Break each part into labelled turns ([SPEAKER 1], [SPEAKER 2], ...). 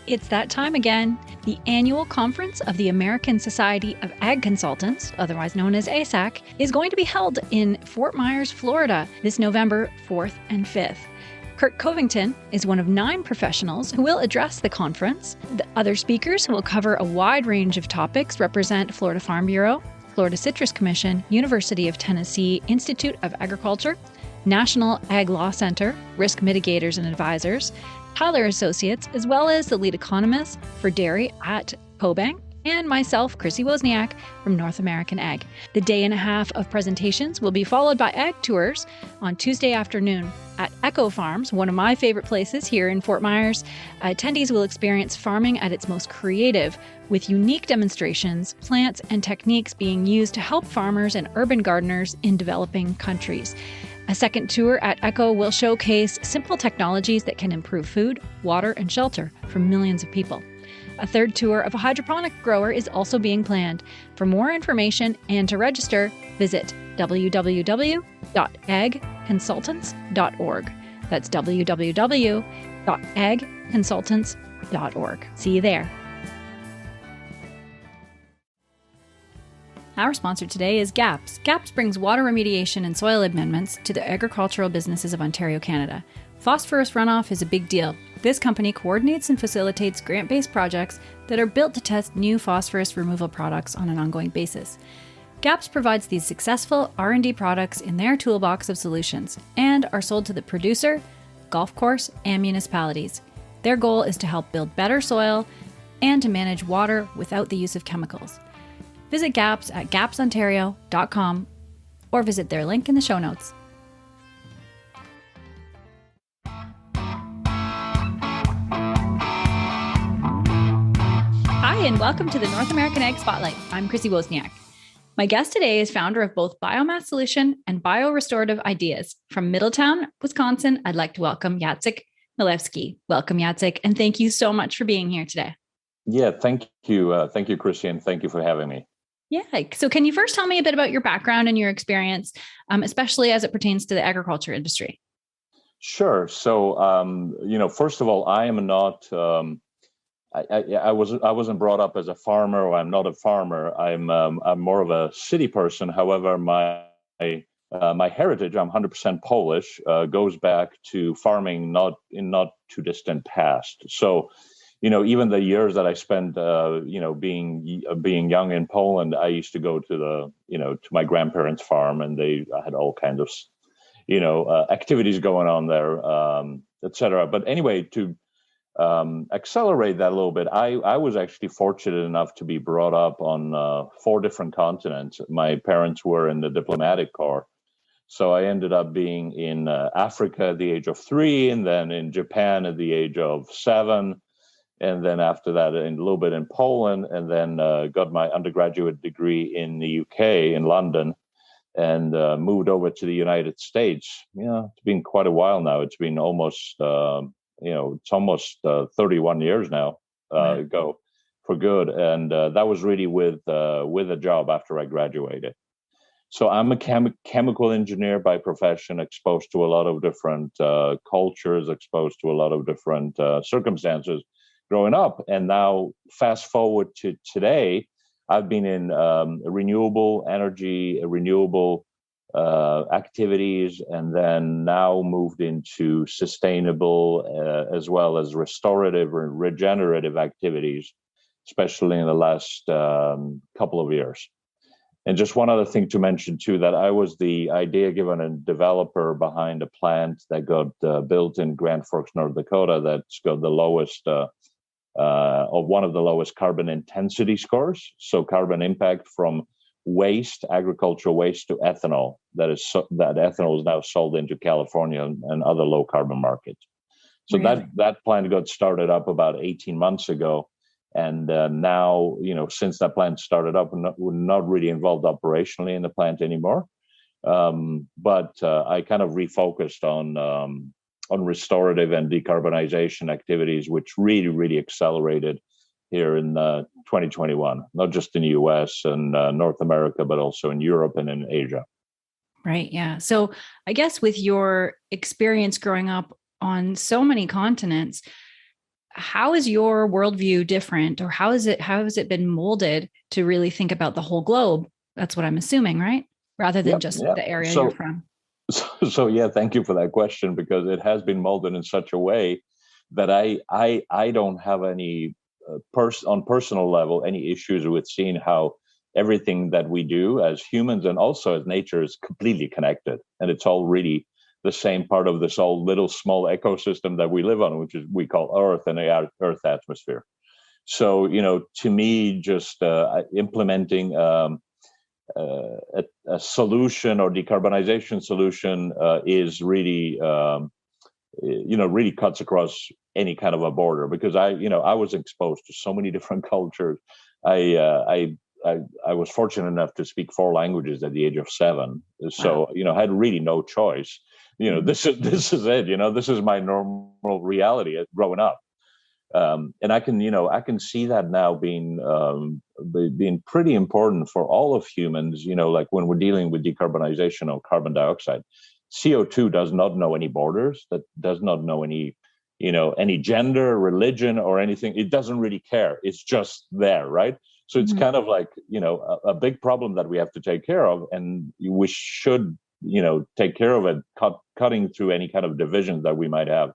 [SPEAKER 1] It's that time again. The annual conference of the American Society of Ag Consultants, otherwise known as ASAC, is going to be held in Fort Myers, Florida, this November 4th and 5th. Kurt Covington is one of 9 professionals who will address the conference. The other speakers who will cover a wide range of topics represent Florida Farm Bureau, Florida Citrus Commission, University of Tennessee Institute of Agriculture, National Ag Law Center, Risk Mitigators and Advisors, Tyler Associates, as well as the lead economist for dairy at CoBank, and myself, Chrissy Wozniak from North American Ag. The day and a half of presentations will be followed by ag tours on Tuesday afternoon at Echo Farms, one of my favorite places here in Fort Myers. Attendees will experience farming at its most creative, with unique demonstrations, plants, and techniques being used to help farmers and urban gardeners in developing countries. A second tour at Echo will showcase simple technologies that can improve food, water, and shelter for millions of people. A third tour of a hydroponic grower is also being planned. For more information and to register, visit www.agconsultants.org. That's www.agconsultants.org. See you there. Our sponsor today is GAPS. GAPS brings water remediation and soil amendments to the agricultural businesses of Ontario, Canada. Phosphorus runoff is a big deal. This company coordinates and facilitates grant-based projects that are built to test new phosphorus removal products on an ongoing basis. GAPS provides these successful R&D products in their toolbox of solutions and are sold to the producer, golf course, and municipalities. Their goal is to help build better soil and to manage water without the use of chemicals. Visit GAPS at gapsontario.com or visit their link in the show notes. Hi, and welcome to the North American Ag Spotlight. I'm Chrissy Wozniak. My guest today is founder of both Biomass Solution and BioRestorative Ideas. From Middletown, Wisconsin, I'd like to welcome Jacek Milewski. Welcome, Jacek, and thank you so much for being here today.
[SPEAKER 2] Yeah, thank you. Thank you, Chrissy, and thank you for having me.
[SPEAKER 1] Yeah. So can you first tell me a bit about your background and your experience, especially as it pertains to the agriculture industry?
[SPEAKER 2] Sure. So, first of all, I am not. I wasn't brought up as a farmer, or I'm not a farmer. I'm more of a city person. However, my heritage, I'm 100% Polish, goes back to farming not too distant past. So, even the years that I spent, being young in Poland, I used to go to to my grandparents' farm, and they had all kinds of, activities going on there, et cetera. But anyway, to accelerate that a little bit, I was actually fortunate enough to be brought up on 4 different continents. My parents were in the diplomatic corps. So I ended up being in Africa at the age of 3, and then in Japan at the age of 7. And then after that, a little bit in Poland, and then got my undergraduate degree in the UK, in London, and moved over to the United States. It's been quite a while now. It's been almost, it's almost 31 years now ago for good. And that was really with a job after I graduated. So I'm a chemical engineer by profession, exposed to a lot of different cultures, exposed to a lot of different circumstances growing up. And now fast forward to today, I've been in renewable energy, renewable activities, and then now moved into sustainable as well as restorative or regenerative activities, especially in the last couple of years. And just one other thing to mention too, that I was the idea given and developer behind a plant that got built in Grand Forks, North Dakota, that's got the lowest of one of the lowest carbon intensity scores. So carbon impact from waste, agricultural waste, to ethanol. That ethanol is now sold into California and other low carbon markets. So really? that plant got started up about 18 months ago. And now, since that plant started up, we're not really involved operationally in the plant anymore. But I kind of refocused on restorative and decarbonization activities, which really, really accelerated here in 2021, not just in the US and North America, but also in Europe and in Asia.
[SPEAKER 1] Right. Yeah. So I guess with your experience growing up on so many continents, how is your worldview different, or how has it been molded to really think about the whole globe? That's what I'm assuming, right? Rather than
[SPEAKER 2] Yep,
[SPEAKER 1] just
[SPEAKER 2] yep.
[SPEAKER 1] the area you're from.
[SPEAKER 2] So yeah, thank you for that question, because it has been molded in such a way that I don't have any on personal level any issues with seeing how everything that we do as humans and also as nature is completely connected, and it's all really the same part of this all little small ecosystem that we live on, which is we call Earth and the Earth atmosphere. So to me, just implementing a solution or decarbonization solution is really really cuts across any kind of a border, because I was exposed to so many different cultures. I was fortunate enough to speak 4 languages at the age of 7, so
[SPEAKER 1] Wow.
[SPEAKER 2] I had really no choice. This is it. This is my normal reality growing up. And I can see that now being pretty important for all of humans. Like when we're dealing with decarbonization of carbon dioxide, CO2 does not know any borders. That does not know any gender, religion, or anything. It doesn't really care. It's just there, right? So it's kind of like a big problem that we have to take care of, and we should take care of it, cutting through any kind of divisions that we might have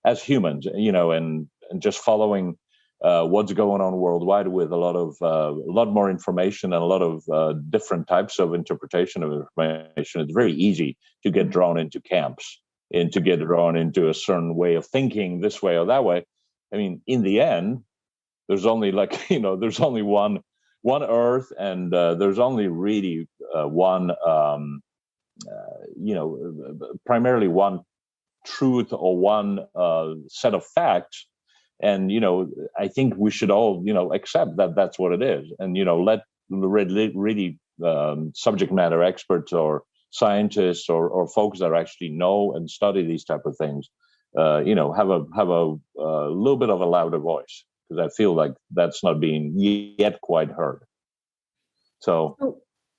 [SPEAKER 2] as humans, and just following what's going on worldwide with a lot more information and a lot of different types of interpretation of information. It's very easy to get drawn into camps and to get drawn into a certain way of thinking, this way or that way. I mean, in the end, there's only there's only one Earth, and there's only really one primarily one truth or one set of facts. And I think we should all accept that that's what it is, and let really subject matter experts or scientists or folks that actually know and study these type of things have a little bit of a louder voice, because I feel like that's not being yet quite heard. So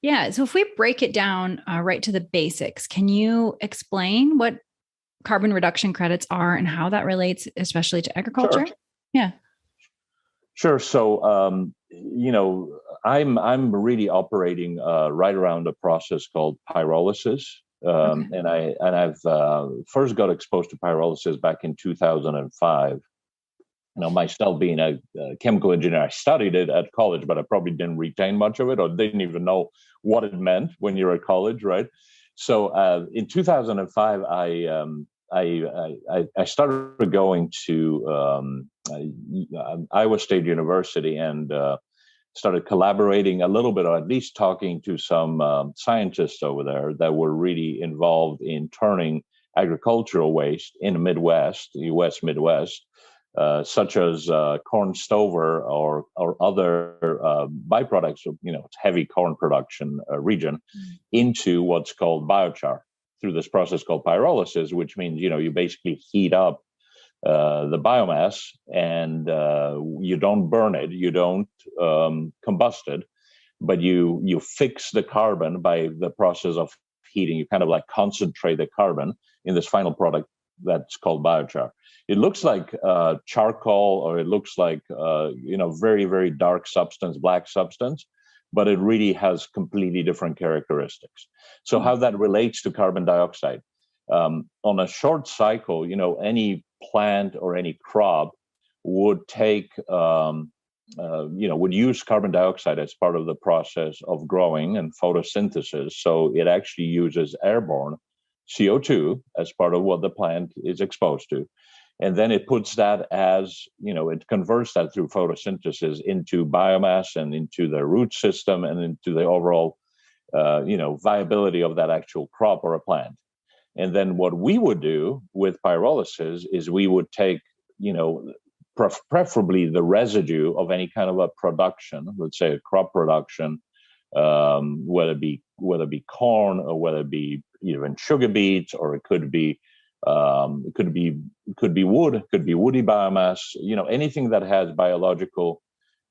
[SPEAKER 1] yeah, so if we break it down right to the basics, can you explain what carbon reduction credits are and how that relates especially to agriculture?
[SPEAKER 2] Sure.
[SPEAKER 1] Yeah.
[SPEAKER 2] Sure. So, I'm really operating right around a process called pyrolysis,
[SPEAKER 1] Okay.
[SPEAKER 2] and I've first got exposed to pyrolysis back in 2005. Myself being a chemical engineer, I studied it at college, but I probably didn't retain much of it, or didn't even know what it meant when you're at college, right? So, in 2005, I started going to Iowa State University, and started collaborating a little bit, or at least talking to some scientists over there that were really involved in turning agricultural waste in the Midwest, the U.S. Midwest, such as corn stover or other byproducts of heavy corn production region, into what's called biochar through this process called pyrolysis, which means you basically heat up the biomass, and you don't burn it, you don't combust it, but you fix the carbon by the process of heating. You kind of like concentrate the carbon in this final product that's called biochar. It looks like charcoal, or it looks like very, very dark substance, black substance, but it really has completely different characteristics. So how that relates to carbon dioxide, on a short cycle, any plant or any crop would take would use carbon dioxide as part of the process of growing and photosynthesis. So it actually uses airborne CO2 as part of what the plant is exposed to. And then it puts that it converts that through photosynthesis into biomass and into the root system and into the overall, viability of that actual crop or a plant. And then what we would do with pyrolysis is we would take, preferably the residue of any kind of a production, let's say a crop production, whether it be corn, or whether it be even sugar beets, or it could be wood, it could be woody biomass, anything that has biological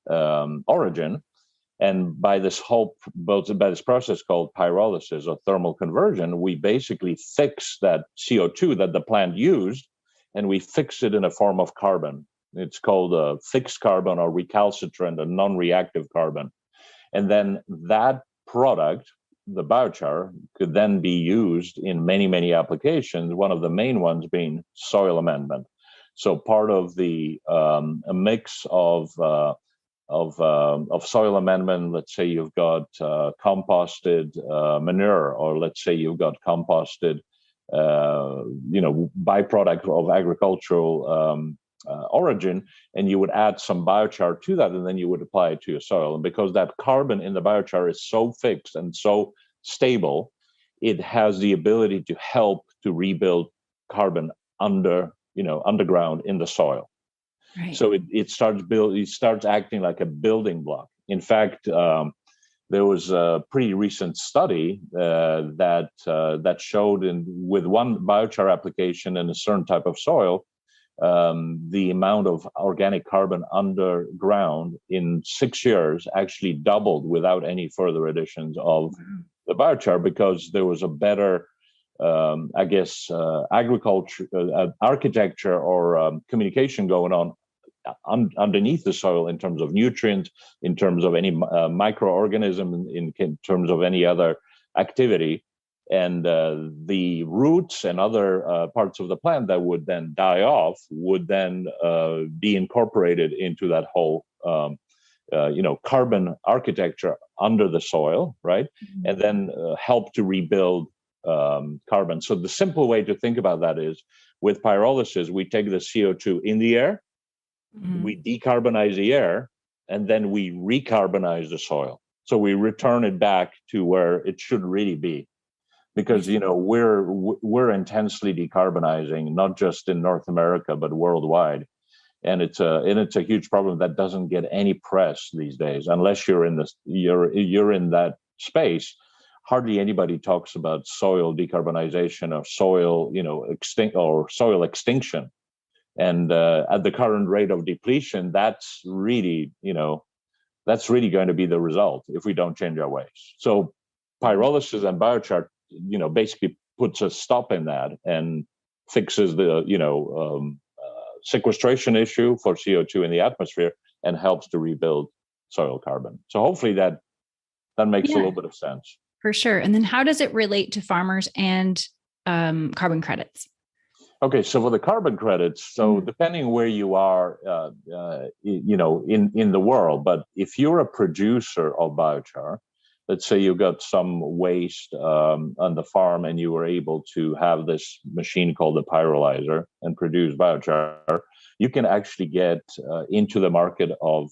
[SPEAKER 2] origin. And by this process called pyrolysis or thermal conversion, we basically fix that CO2 that the plant used, and we fix it in a form of carbon. It's called fixed carbon or recalcitrant and non-reactive carbon. And then that product, the biochar, could then be used in many, many applications, one of the main ones being soil amendment. So part of the a mix of soil amendment. Let's say you've got composted manure, or let's say you've got composted, byproduct of agricultural origin, and you would add some biochar to that, and then you would apply it to your soil. And because that carbon in the biochar is so fixed and so stable, it has the ability to help to rebuild carbon underground in the soil. Right. So it starts acting like a building block. In fact, there was a pretty recent study that showed with one biochar application in a certain type of soil, the amount of organic carbon underground in 6 years actually doubled without any further additions of the biochar, because there was a better architecture or communication going on underneath the soil in terms of nutrients, in terms of any microorganism, in terms of any other activity. And the roots and other parts of the plant that would then die off would then be incorporated into that whole carbon architecture under the soil, right? Mm-hmm. And then help to rebuild carbon. So the simple way to think about that is, with pyrolysis, we take the CO2 in the air, mm-hmm. we decarbonize the air, and then we recarbonize the soil. So we return it back to where it should really be. Because we're intensely decarbonizing, not just in North America but worldwide, and it's a huge problem that doesn't get any press these days. Unless you're in that space, hardly anybody talks about soil decarbonization or soil soil extinction. And at the current rate of depletion, that's really going to be the result if we don't change our ways. So pyrolysis and biochar basically puts a stop in that and fixes the sequestration issue for CO2 in the atmosphere and helps to rebuild soil carbon. So hopefully that makes a little bit of sense.
[SPEAKER 1] For sure. And then how does it relate to farmers and carbon credits?
[SPEAKER 2] Okay, so for the carbon credits, depending where you are, in the world, but if you're a producer of biochar, let's say you got some waste on the farm and you were able to have this machine called the pyrolyzer and produce biochar, you can actually get into the market of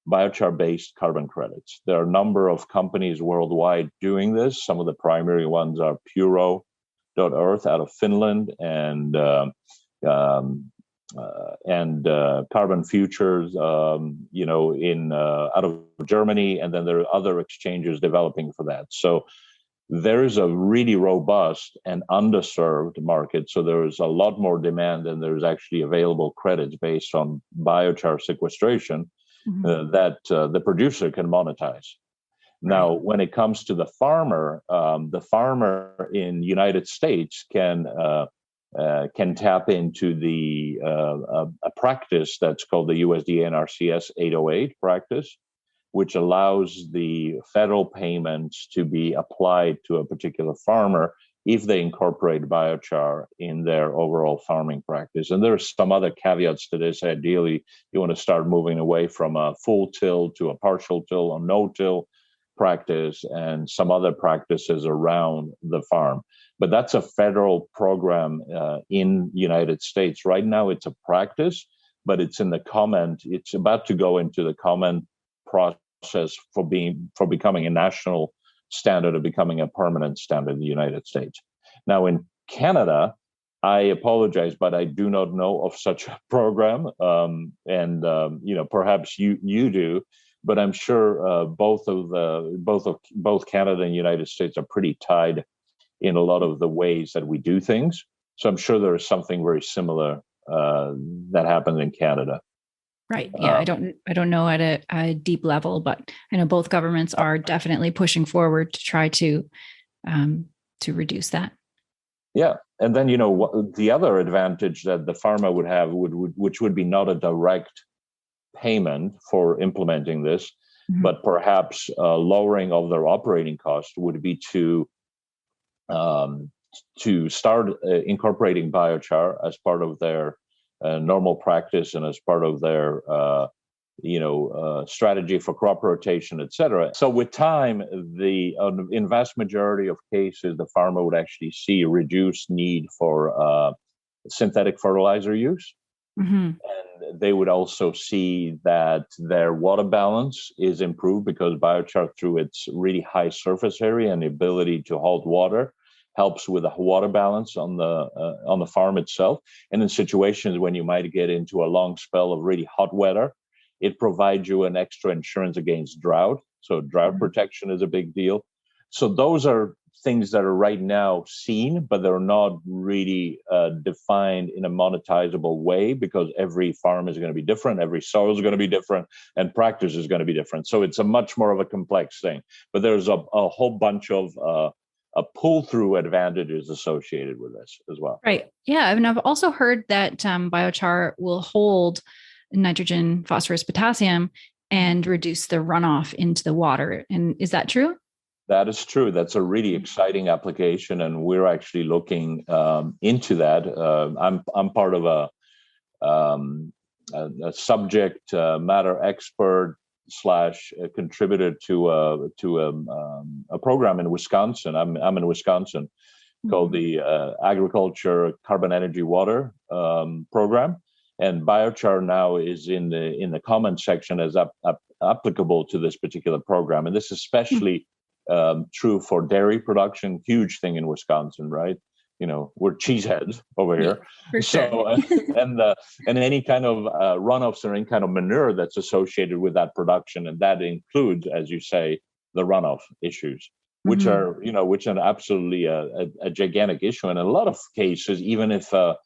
[SPEAKER 2] biochar-based carbon credits. There are a number of companies worldwide doing this. Some of the primary ones are Puro.Earth out of Finland and Carbon Futures, out of Germany, and then there are other exchanges developing for that. So there is a really robust and underserved market. So there is a lot more demand than there is actually available credits based on biochar sequestration that the producer can monetize. Now, when it comes to the farmer in the United States can tap into a practice that's called the USDA NRCS 808 practice, which allows the federal payments to be applied to a particular farmer if they incorporate biochar in their overall farming practice. And there's some other caveats to this. Ideally, you want to start moving away from a full till to a partial till or no-till practice and some other practices around the farm. But that's a federal program in the United States. Right now, it's a practice, but it's about to go into the comment process for becoming a national standard or becoming a permanent standard in the United States. Now, in Canada, I apologize, but I do not know of such a program. Perhaps you do. But I'm sure both Canada and the United States are pretty tied in a lot of the ways that we do things. So I'm sure there is something very similar that happened in Canada.
[SPEAKER 1] Right. Yeah. I don't know at a deep level, but I know both governments are definitely pushing forward to try to reduce that.
[SPEAKER 2] Yeah, and then the other advantage that the farmer would have which would be not a direct payment for implementing this, but perhaps lowering of their operating cost would be to start incorporating biochar as part of their normal practice and as part of their strategy for crop rotation, etc. So with time, in vast majority of cases, the farmer would actually see a reduced need for synthetic fertilizer use. And they would also see that their water balance is improved because biochar, through its really high surface area and the ability to hold water, helps with the water balance on the farm itself. And in situations when you might get into a long spell of really hot weather, it provides you an extra insurance against drought. So drought protection is a big deal. So those are things that are right now seen, but they're not really defined in a monetizable way because every farm is going to be different, every soil is going to be different, and practice is going to be different. So it's a much more of a complex thing. But there's a whole bunch of pull-through advantages associated with this as well.
[SPEAKER 1] Right. Yeah. And I've also heard that biochar will hold nitrogen, phosphorus, potassium, and reduce the runoff into the water. And is that true?
[SPEAKER 2] That is true. That's a really exciting application, and we're actually looking into that. I'm part of a subject matter expert / contributor to a program in Wisconsin. I'm in Wisconsin, called the Agriculture Carbon Energy Water program, and biochar now is in the comment section as applicable to this particular program, and this is especially true for dairy production. Huge thing in Wisconsin, right? We're cheeseheads over here.
[SPEAKER 1] For sure.
[SPEAKER 2] So, and any kind of runoffs or any kind of manure that's associated with that production, and that includes, as you say, the runoff issues, which are absolutely a gigantic issue. And in a lot of cases, even if a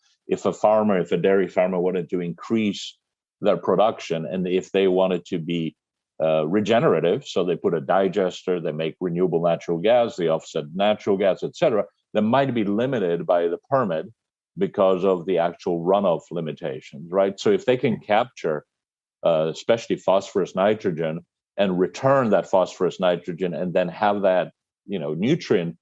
[SPEAKER 2] dairy farmer wanted to increase their production, and if they wanted to be regenerative, so they put a digester, they make renewable natural gas, they offset natural gas, etc., that might be limited by the permit because of the actual runoff limitations, right? So if they can capture, especially phosphorus, nitrogen, and return that phosphorus, nitrogen, and then have that, nutrient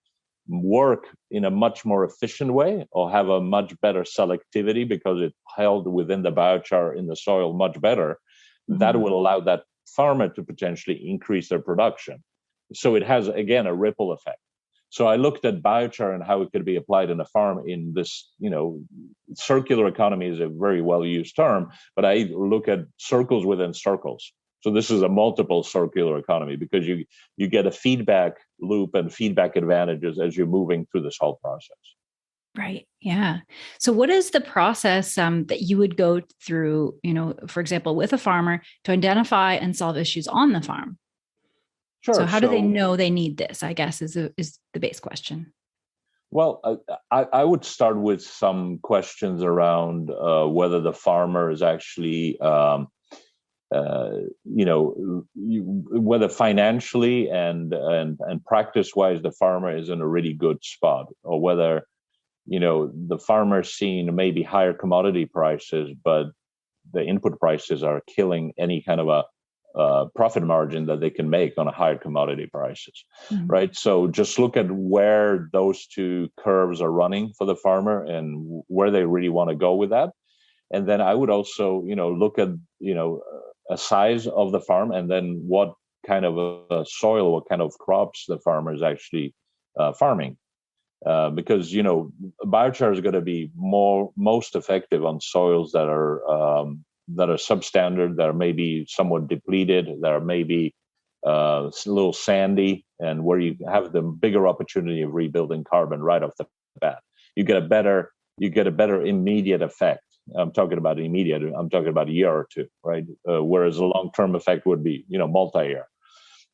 [SPEAKER 2] work in a much more efficient way, or have a much better selectivity because it's held within the biochar in the soil much better, that will allow that farmer to potentially increase their production. So it has, again, a ripple effect. So I looked at biochar and how it could be applied in a farm in this, circular economy is a very well-used term, but I look at circles within circles. So this is a multiple circular economy because you get a feedback loop and feedback advantages as you're moving through this whole process.
[SPEAKER 1] Right. Yeah. So what is the process that you would go through, for example, with a farmer to identify and solve issues on the farm?
[SPEAKER 2] Sure.
[SPEAKER 1] So how do they know they need this, I guess, is the base question.
[SPEAKER 2] Well, I would start with some questions around whether the farmer is actually, whether financially and practice-wise the farmer is in a really good spot, or whether the farmer's seeing maybe higher commodity prices, but the input prices are killing any kind of a profit margin that they can make on a higher commodity prices, right? So just look at where those two curves are running for the farmer and where they really want to go with that. And then I would also, look at, a size of the farm, and then what kind of a soil, what kind of crops the farmer is actually farming. Because biochar is going to be most effective on soils that are substandard, that are maybe somewhat depleted, that are maybe a little sandy, and where you have the bigger opportunity of rebuilding carbon right off the bat. You get a better immediate effect. I'm talking about immediate. I'm talking about a year or two, right? Whereas a long-term effect would be multi-year.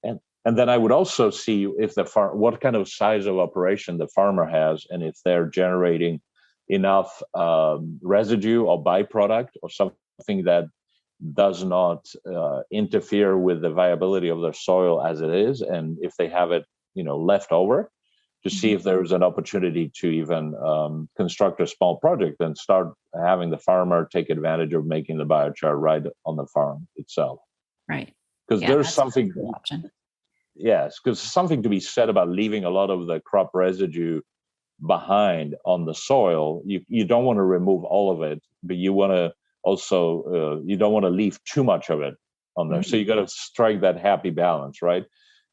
[SPEAKER 2] And then I would also see if what kind of size of operation the farmer has, and if they're generating enough residue or byproduct or something that does not interfere with the viability of their soil as it is, and if they have it, left over to see if there's an opportunity to even construct a small project and start having the farmer take advantage of making the biochar right on the farm itself.
[SPEAKER 1] Right.
[SPEAKER 2] Because there's something,
[SPEAKER 1] option.
[SPEAKER 2] Yes, because something to be said about leaving a lot of the crop residue behind on the soil. You don't want to remove all of it, but you want to also, you don't want to leave too much of it on there. So you got to strike that happy balance, right?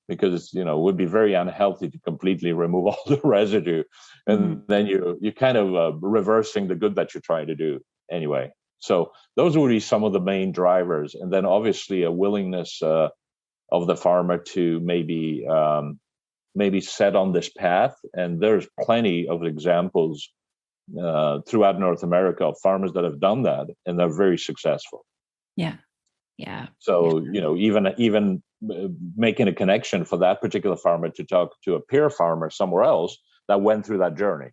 [SPEAKER 2] Because it would be very unhealthy to completely remove all the residue, and then you kind of reversing the good that you're trying to do anyway. So those would be some of the main drivers, and then obviously a willingness of the farmer to maybe set on this path. And there's plenty of examples throughout North America of farmers that have done that, and they're very successful.
[SPEAKER 1] Yeah.
[SPEAKER 2] So even making a connection for that particular farmer to talk to a peer farmer somewhere else that went through that journey,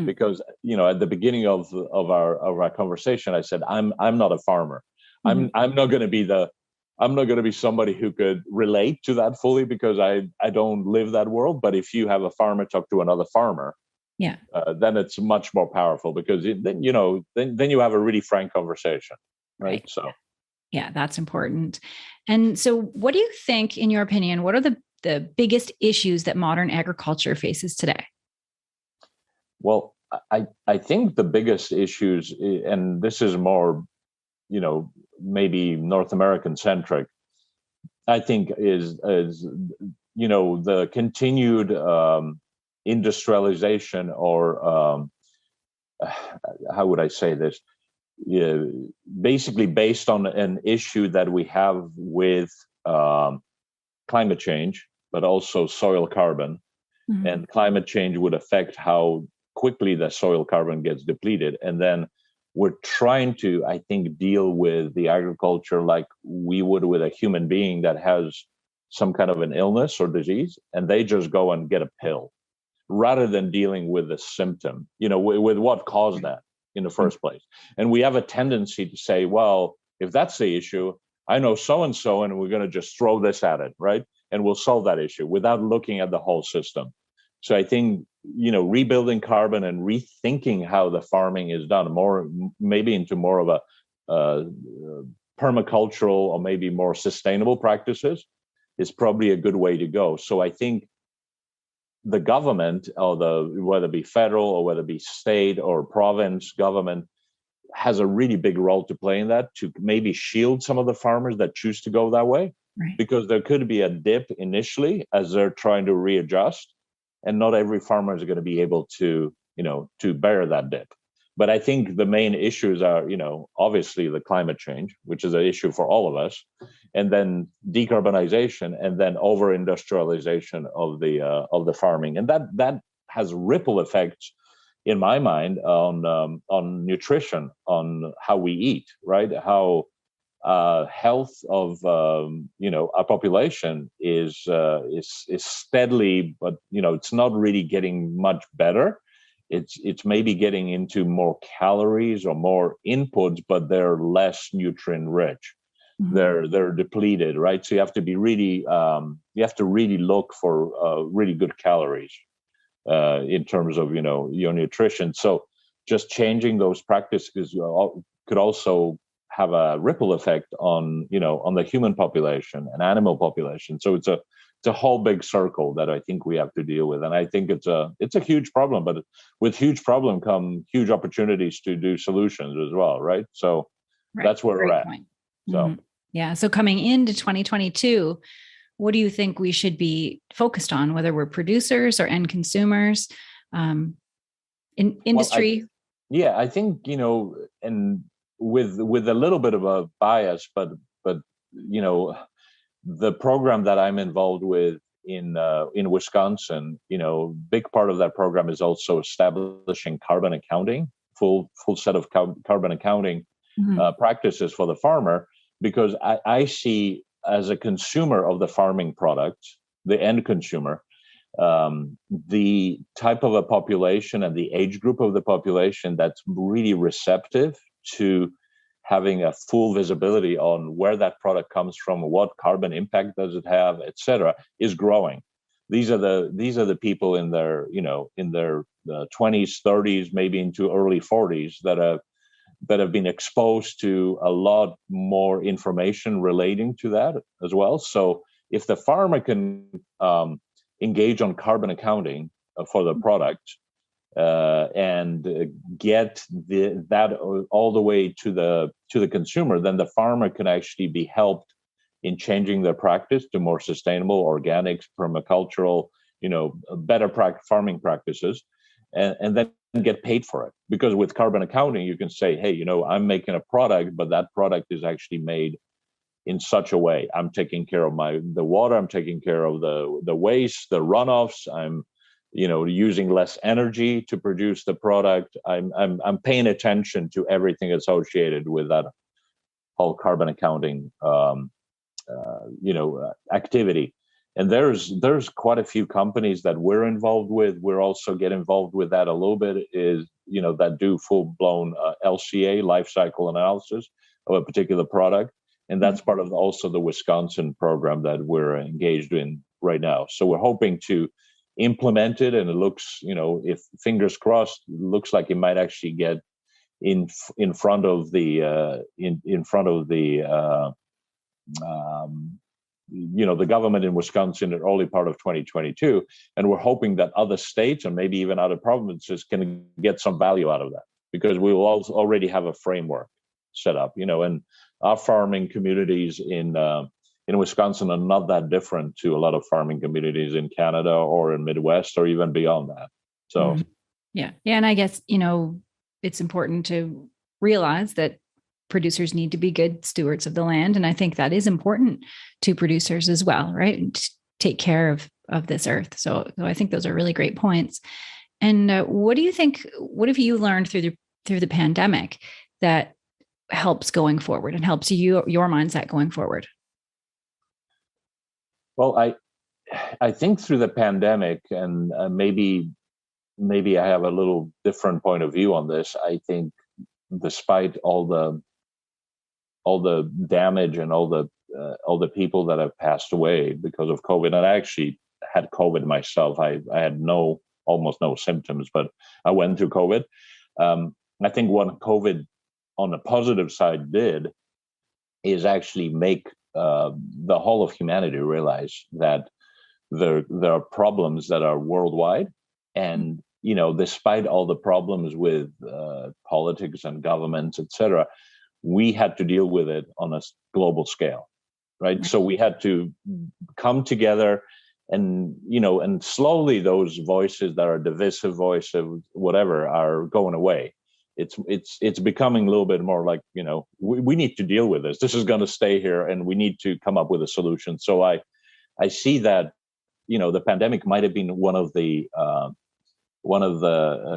[SPEAKER 2] because at the beginning of our conversation, I said I'm not a farmer. I'm not going to be somebody who could relate to that fully, because I don't live that world. But if you have a farmer talk to another farmer, then it's much more powerful, because then you have a really frank conversation, right? So.
[SPEAKER 1] Yeah, that's important. And so what do you think, in your opinion, what are the biggest issues that modern agriculture faces today?
[SPEAKER 2] Well, I think the biggest issues, and this is more, maybe North American centric, I think is the continued industrialization, or how would I say this? Basically based on an issue that we have with climate change, but also soil carbon. And climate change would affect how quickly the soil carbon gets depleted. And then we're trying to, I think, deal with the agriculture like we would with a human being that has some kind of an illness or disease, and they just go and get a pill rather than dealing with the symptom, with what caused that in the first place. And we have a tendency to say, well, if that's the issue, I know so-and-so, and we're going to just throw this at it, right? And we'll solve that issue without looking at the whole system. So I think, rebuilding carbon and rethinking how the farming is done, maybe into more of a permacultural or maybe more sustainable practices, is probably a good way to go. So I think the government, or whether it be federal or whether it be state or province government, has a really big role to play in that, to maybe shield some of the farmers that choose to go that way,
[SPEAKER 1] right?
[SPEAKER 2] Because there could be a dip initially as they're trying to readjust, and not every farmer is going to be able to bear that dip. But I think the main issues are, obviously the climate change, which is an issue for all of us, and then decarbonization, and then over-industrialization of the farming, and that has ripple effects, in my mind, on nutrition, on how we eat, right? How health of our population is steadily, but it's not really getting much better. It's maybe getting into more calories or more inputs, but they're less nutrient rich. They're depleted, right? So you have to be really look for really good calories in terms of your nutrition. So just changing those practices could also have a ripple effect on the human population and animal population. So it's a whole big circle that I think we have to deal with. And I think it's a huge problem, but with huge problem come huge opportunities to do solutions as well, right? So that's where we're at. So
[SPEAKER 1] yeah. So coming into 2022, what do you think we should be focused on, whether we're producers or end consumers, in industry?
[SPEAKER 2] I think, and with a little bit of a bias, but the program that I'm involved with in Wisconsin, big part of that program is also establishing carbon accounting, full set of carbon accounting practices for the farmer, because I see, as a consumer of the farming product, the end consumer, the type of a population and the age group of the population that's really receptive to having a full visibility on where that product comes from, what carbon impact does it have, et cetera, is growing. these are the people in their, in their 20s, 30s, maybe into early 40s that have been exposed to a lot more information relating to that as well. So if the farmer can engage on carbon accounting for the product and get that all the way to the consumer, then the farmer can actually be helped in changing their practice to more sustainable, organic, permacultural, better farming practices, and then get paid for it. Because with carbon accounting, you can say, hey, I'm making a product, but that product is actually made in such a way. I'm taking care of the water, I'm taking care of the waste, the runoffs, I'm using less energy to produce the product. I'm paying attention to everything associated with that whole carbon accounting activity. And there's quite a few companies that we're involved with. We're also get involved with that a little bit, is that do full-blown LCA, life cycle analysis of a particular product. And that's part of also the Wisconsin program that we're engaged in right now. So we're hoping to implement it, and it looks, if fingers crossed, it looks like it might actually get in front of the the government in Wisconsin in the early part of 2022, and we're hoping that other states and maybe even other provinces can get some value out of that, because we will already have a framework set up, and our farming communities in Wisconsin are not that different to a lot of farming communities in Canada or in Midwest or even beyond that. So,
[SPEAKER 1] yeah, and I guess it's important to realize that producers need to be good stewards of the land. And I think that is important to producers as well, right? And to take care of this earth. So I think those are really great points. And what do you think, what have you learned through the pandemic that helps going forward and helps your mindset going forward?
[SPEAKER 2] Well, I think through the pandemic, and maybe I have a little different point of view on this. I think despite all the damage and all the people that have passed away because of COVID, and I actually had COVID myself. I had almost no symptoms, but I went through COVID. I think what COVID on the positive side did is actually make the whole of humanity realize that there are problems that are worldwide, and despite all the problems with politics and governments, etc., we had to deal with it on a global scale, right? So we had to come together, and and slowly those voices that are divisive voices, whatever, are going away. It's becoming a little bit more like, we need to deal with this. This is going to stay here, and we need to come up with a solution. So I see that the pandemic might have been one of the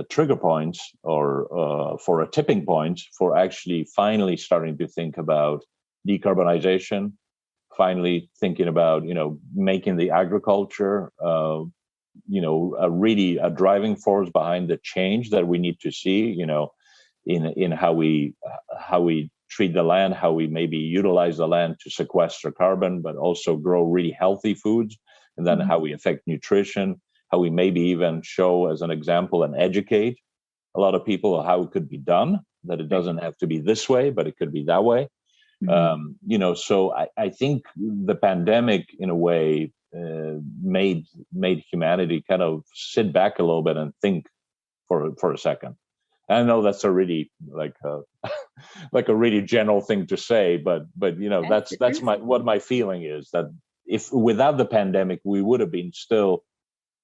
[SPEAKER 2] trigger points, or for a tipping point, for actually finally starting to think about decarbonization, finally thinking about making the agriculture a driving force behind the change that we need to see in how we treat the land, how we maybe utilize the land to sequester carbon, but also grow really healthy foods, and then how we affect nutrition, how we maybe even show as an example and educate a lot of people how it could be done, that it doesn't have to be this way, but it could be that way. So I think the pandemic, in a way, made humanity kind of sit back a little bit and think for a second. I know that's a really like a really general thing to say, but that's what my feeling is, that if without the pandemic, we would have been still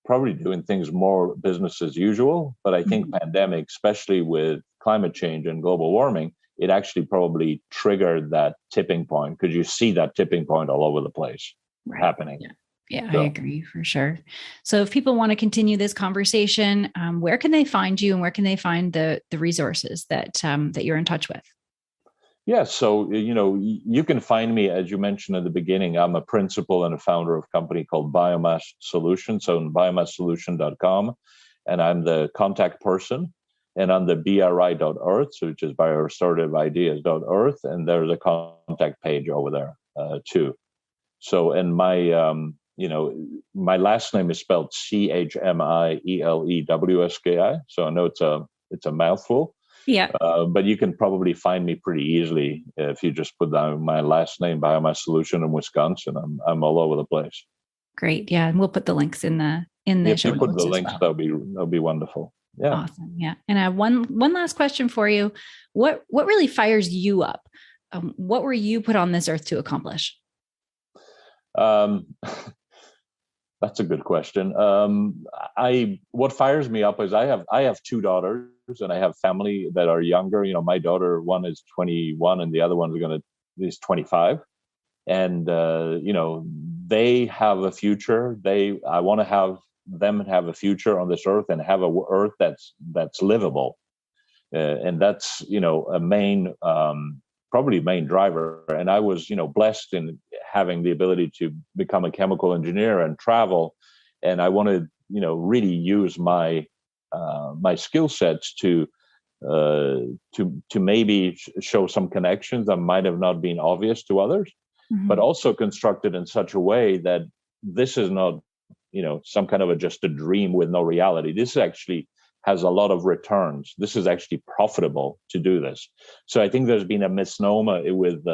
[SPEAKER 2] probably doing things more business as usual. But I think pandemic, especially with climate change and global warming, it actually probably triggered that tipping point, because you see that tipping point all over the place happening.
[SPEAKER 1] Yeah, I agree for sure. So if people want to continue this conversation, where can they find you, and where can they find the resources that you're in touch with?
[SPEAKER 2] Yeah, so you can find me, as you mentioned at the beginning. I'm a principal and a founder of a company called Biomass Solutions, so on biomasssolution.com, and I'm the contact person. And on the BRI.earth, which is biorestorativeideas.earth, and there's a contact page over there too. So, and my my last name is spelled Chmielewski. So I know it's a mouthful.
[SPEAKER 1] Yeah.
[SPEAKER 2] But you can probably find me pretty easily if you just put down my last name, Biomass Solution in Wisconsin. I'm all over the place.
[SPEAKER 1] Great. Yeah. And we'll put the links in the
[SPEAKER 2] If
[SPEAKER 1] show
[SPEAKER 2] you put
[SPEAKER 1] notes
[SPEAKER 2] the
[SPEAKER 1] as
[SPEAKER 2] links,
[SPEAKER 1] well.
[SPEAKER 2] that'll be wonderful. Yeah.
[SPEAKER 1] Awesome. Yeah. And I have one last question for you. What really fires you up? What were you put on this earth to accomplish?
[SPEAKER 2] That's a good question. What fires me up is I have two daughters and I have family that are younger. My daughter, one is 21 and the other one is 25. And, they have a future. I want to have them have a future on this earth and have a earth that's livable. And that's, a main, probably main driver. And I was, blessed in having the ability to become a chemical engineer and travel. And I wanted, really use my skill sets to maybe show some connections that might have not been obvious to others, but also constructed in such a way that this is not, some kind of just a dream with no reality. This actually has a lot of returns. This is actually profitable to do this. So I think there's been a misnomer with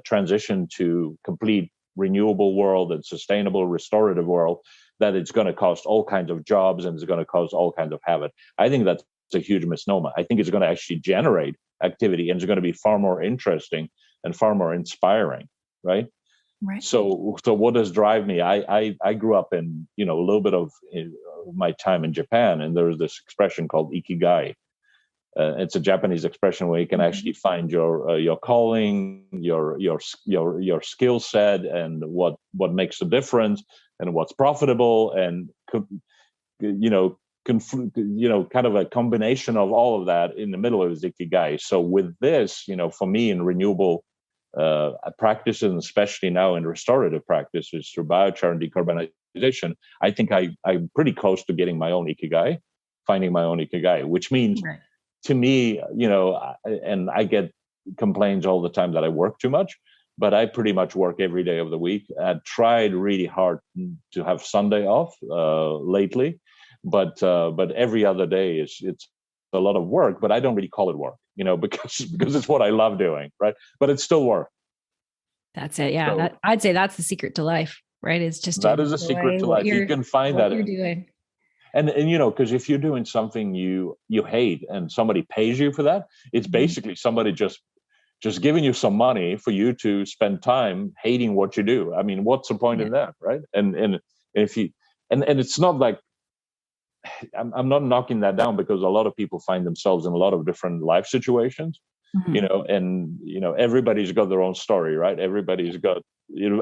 [SPEAKER 2] transition to complete renewable world and sustainable restorative world that it's going to cost all kinds of jobs and it's going to cause all kinds of havoc. I think that's a huge misnomer. I think it's going to actually generate activity and it's going to be far more interesting and far more inspiring, right?
[SPEAKER 1] Right.
[SPEAKER 2] So what does drive me? I grew up in, a little bit of my time in Japan, and there was this expression called ikigai. It's a Japanese expression where you can actually find your calling, your skill set, and what makes a difference, and what's profitable, and kind of a combination of all of that in the middle of ikigai. So with this, for me in renewable practices, and especially now in restorative practices through biochar and decarbonization, I think I'm pretty close to getting my own ikigai, finding my own ikigai, which means to me, and I get complaints all the time that I work too much, but I pretty much work every day of the week. I tried really hard to have Sunday off lately, but every other day it's a lot of work, but I don't really call it work, because it's what I love doing, right? But it's still work.
[SPEAKER 1] That's it. Yeah. So, I'd say that's the secret to life, right? It's just
[SPEAKER 2] that is a secret to life. You can find that
[SPEAKER 1] you're doing.
[SPEAKER 2] And because if you're doing something you hate and somebody pays you for that, it's basically somebody just giving you some money for you to spend time hating what you do. I mean, what's the point in that, right? And if you and it's not like I'm not knocking that down, because a lot of people find themselves in a lot of different life situations, and everybody's got their own story, right? Everybody's got,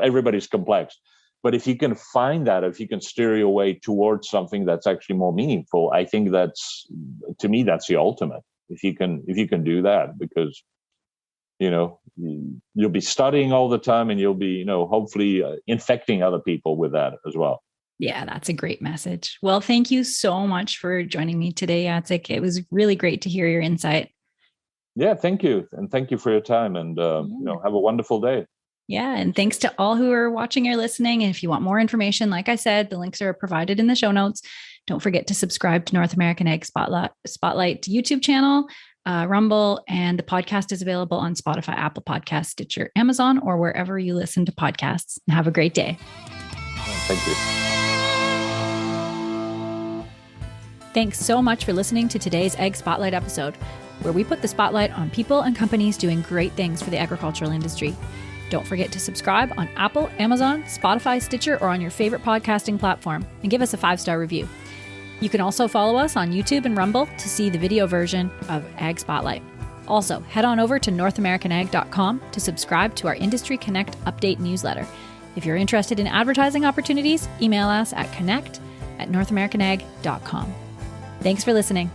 [SPEAKER 2] everybody's complex. But if you can find that, if you can steer your way towards something that's actually more meaningful, I think to me, that's the ultimate. If you can do that, because, you'll be studying all the time and you'll be, hopefully infecting other people with that as well.
[SPEAKER 1] Yeah, that's a great message. Well, thank you so much for joining me today, Jacek. It was really great to hear your insight.
[SPEAKER 2] Yeah, thank you. And thank you for your time, and, have a wonderful day.
[SPEAKER 1] Yeah. And thanks to all who are watching or listening. And if you want more information, like I said, the links are provided in the show notes. Don't forget to subscribe to North American Ag Spotlight YouTube channel, Rumble, and the podcast is available on Spotify, Apple Podcasts, Stitcher, Amazon, or wherever you listen to podcasts. Have a great day.
[SPEAKER 2] Thank you.
[SPEAKER 1] Thanks so much for listening to today's Ag Spotlight episode, where we put the spotlight on people and companies doing great things for the agricultural industry. Don't forget to subscribe on Apple, Amazon, Spotify, Stitcher, or on your favorite podcasting platform, and give us a 5-star review. You can also follow us on YouTube and Rumble to see the video version of Ag Spotlight. Also, head on over to NorthAmericanAg.com to subscribe to our Industry Connect update newsletter. If you're interested in advertising opportunities, email us at connect@NorthAmericanAg.com. Thanks for listening.